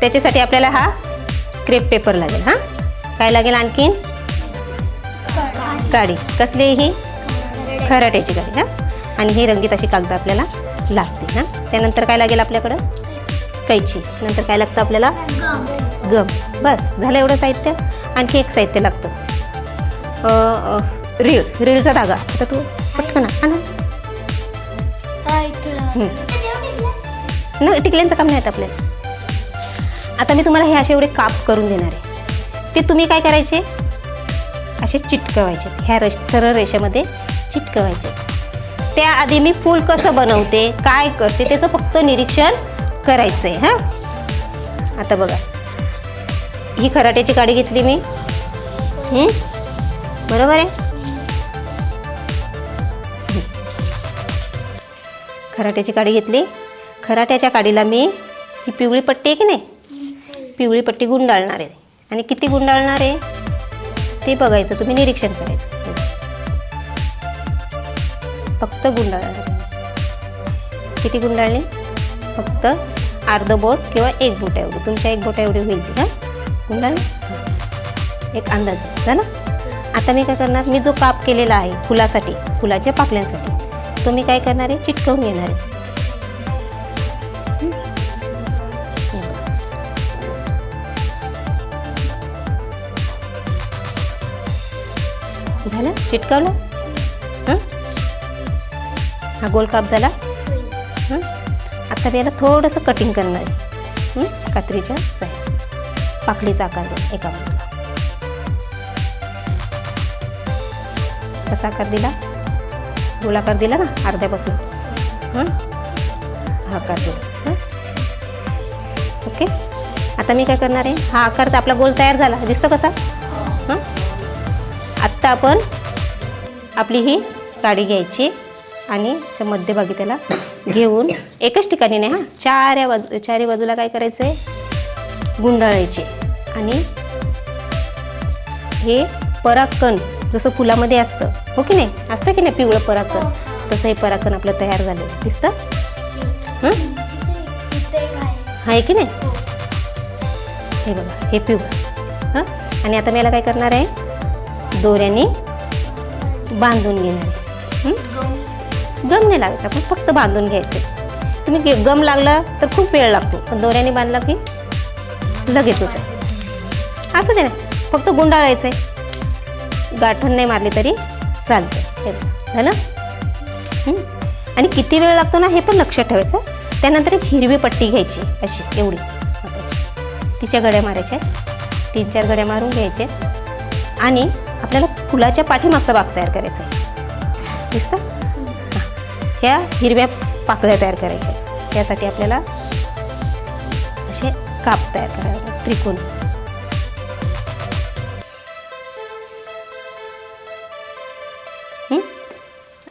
त्याच्यासाठी आपल्याला हा क्रेप पेपर लागेल. हां, काय लागेल आणखीन? काडी. कसली ही? खराट्याची काडी. हां, आणि ही रंगीत अशी कागद आपल्याला लागते. हां, त्यानंतर काय लागेल आपल्याकडं? कैची. नंतर काय लागतं आपल्याला? गम. बस झालं एवढं साहित्य. आणखी एक साहित्य लागतं, रीळ. रीळचा धागा. आता तू पटकन आणा. नाही, टिकल्यांचं काम नाही आपल्याला. आता मी तुम्हाला हे असे एवढे काप करून देणार आहे. ते तुम्ही काय करायचे? असे चिटकवायचे, ह्या सरळ रेषेमध्ये चिटकवायचे. त्याआधी मी फूल कसं बनवते, काय करते, त्याचं फक्त निरीक्षण करायचं आहे. हां, आता बघा, ही खराट्याची काडी घेतली मी. बरोबर आहे. खराट्याची काडी घेतली. खराट्याच्या काडीला मी ही पिवळी पट्टी आहे की नाही, पिवळी पट्टी गुंडाळणार आहे. आणि किती गुंडाळणार आहे ते बघायचं, तुम्ही निरीक्षण करायचं. फक्त गुंडाळणार. किती गुंडाळले? फक्त अर्ध बोट किंवा एक बोट एवढी, तुमच्या एक बोटा एवढी होईल ती. हां, गुंडाळले. एक अंदाज झाला. आता मी काय करणार, मी जो काप केलेला आहे फुलासाठी, फुलाच्या पाकळ्यांसाठी, तो मी काय करणार आहे? चिटकवून घेणार आहे. झालं, चिटकवलं. हा गोल काप झाला. आता मी याला थोडंसं कटिंग करणार आहे कात्रीच्या साह्याने, पाकळीचा आकार देऊन एका बाजूला. कसा आकार दिला? गोलाकार दिला ना अर्ध्यापासून. हा आकार दिला. ओके. आता मी काय करणार आहे, हा आकार तर आपला गोल तयार झाला, दिसतो कसा? आत्ता आपण आपली ही काडी घ्यायची आणि मध्यभागी त्याला घेऊन एकच ठिकाणी नाही, चारी बाजूला काय करायचं आहे? गुंडाळायचे. आणि हे परागकण जसं फुलामध्ये असतं, हो की नाही, असतं की नाही पिवळं परागकण, तसं हे परागकण आपलं तयार झालेलं दिसतं. आहे की नाही? हे बघा, हे पिवळं. आणि आता मी याला काय करणार आहे? दोऱ्याने बांधून घेणार आहे. गम नाही लागायचं, आपण फक्त बांधून घ्यायचं. तुम्ही गम लागला तर खूप वेळ लागतो, पण दोऱ्याने बांधला की लगेच होतं. असं ते नाही, फक्त गुंडाळायचं आहे. गाठण नाही मारली तरी चालते. हे झालं. आणि किती वेळ लागतो ना हे पण लक्षात ठेवायचं. त्यानंतर एक हिरवी पट्टी घ्यायची अशी एवढी, तिच्या घड्या मारायच्या, 3-4 घड्या मारून घ्यायचे. आणि आपल्याला फुलाच्या पाठीमागचा भाग तयार करायचा आहे. दिसतं? ह्या हिरव्या पाकळ्या तयार करायच्या. त्यासाठी आपल्याला असे काप तयार करावे, त्रिकोण.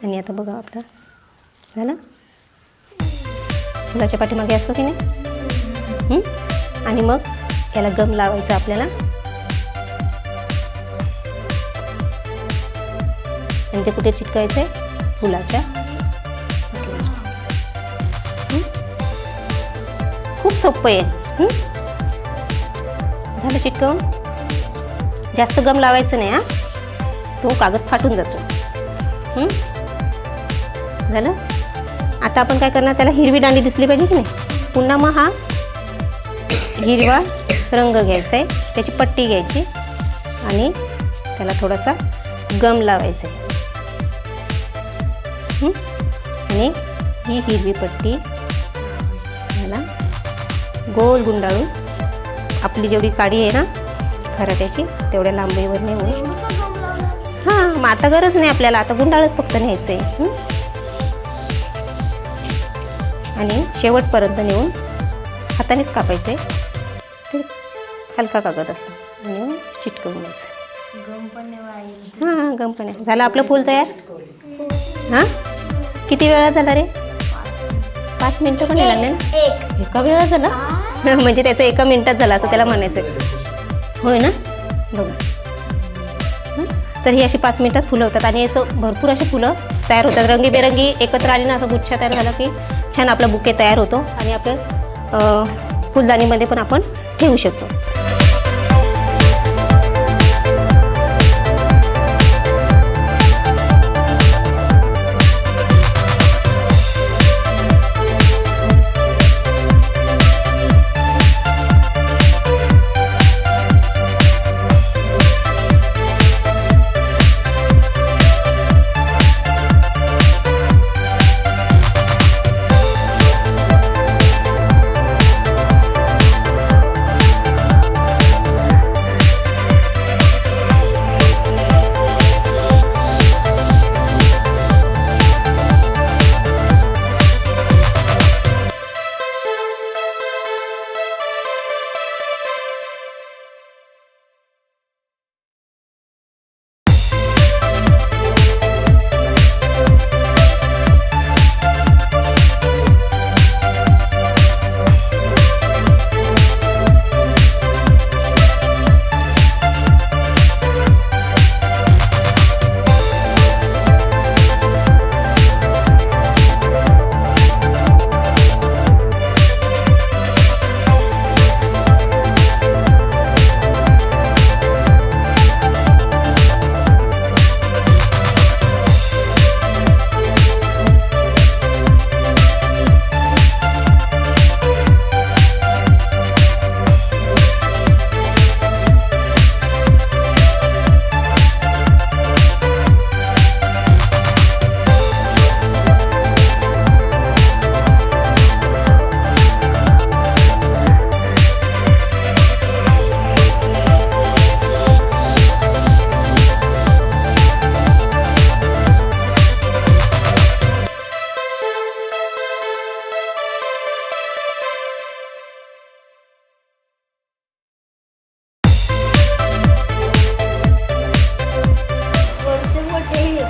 आणि आता बघा आपलं झालं. फुलाच्या पाठीमागे असतो की नाही. आणि मग याला गम लावायचा आपल्याला. आणि ते कुठे चिटकायचं आहे? फुलाच्या. खूप सोपं आहे. झालं चिटकवून. जास्त गम लावायचं नाही. तो कागद फाटून जातो. झालं. आता आपण काय करणार, त्याला हिरवी दांडी दिसली पाहिजे की नाही. पुन्हा मग हा हिरवा रंग घ्यायचा आहे, त्याची पट्टी घ्यायची आणि त्याला थोडासा गम लावायचा आहे. आणि ही हिरवी पट्टी याला गोल गुंडाळून आपली जेवढी काडी आहे ना खराट्याची तेवढ्या लांबीवर नेऊन. हां, मग आता गरज नाही आपल्याला, आता गुंडाळच फक्त न्यायचं आहे. आणि शेवटपर्यंत नेऊन हातानेच कापायचे. ते हलका कागद असतो आणि चिटकवून द्यायचं. हां, गम पण आहे. झालं आपलं फूल तयार. हां, किती वेळा झाला रे? 5 मिनटं पण नाही लागले ना. एका वेळा झाला म्हणजे त्याचं 1 मिनिटात झालं असं त्याला म्हणायचं. होय ना. बघा, तर ही अशी 5 मिनिटात फुलं होतात. आणि असं भरपूर असे फुलं तयार होतात. रंगीबेरंगी एकत्र आली ना, असं गुच्छा तयार झाला की छान आपला बुके तयार होतो. आणि आपलं फुलदाणीमध्ये पण आपण ठेवू शकतो.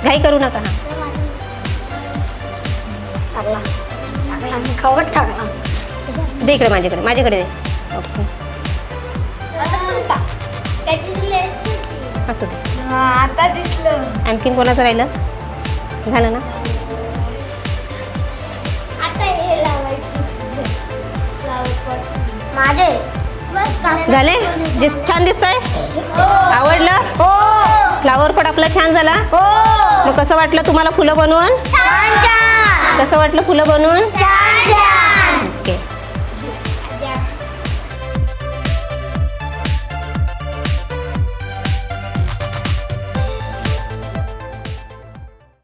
घाई करू नका. दे इकडे माझ्याकडे दे. ओके असं दे. आता दिसलं. आणखीन कोणाचं राहिलं? झालं ना. आता हे लावायचं. माझे झाले. जे छान दिसतंय. आवडलं? हो. फ्लावर पॉट आपला छान झाला. हो. मग कसं वाटलं तुम्हाला फुलं बनवून? छान छान. कसं वाटलं फुलं बनवून? छान.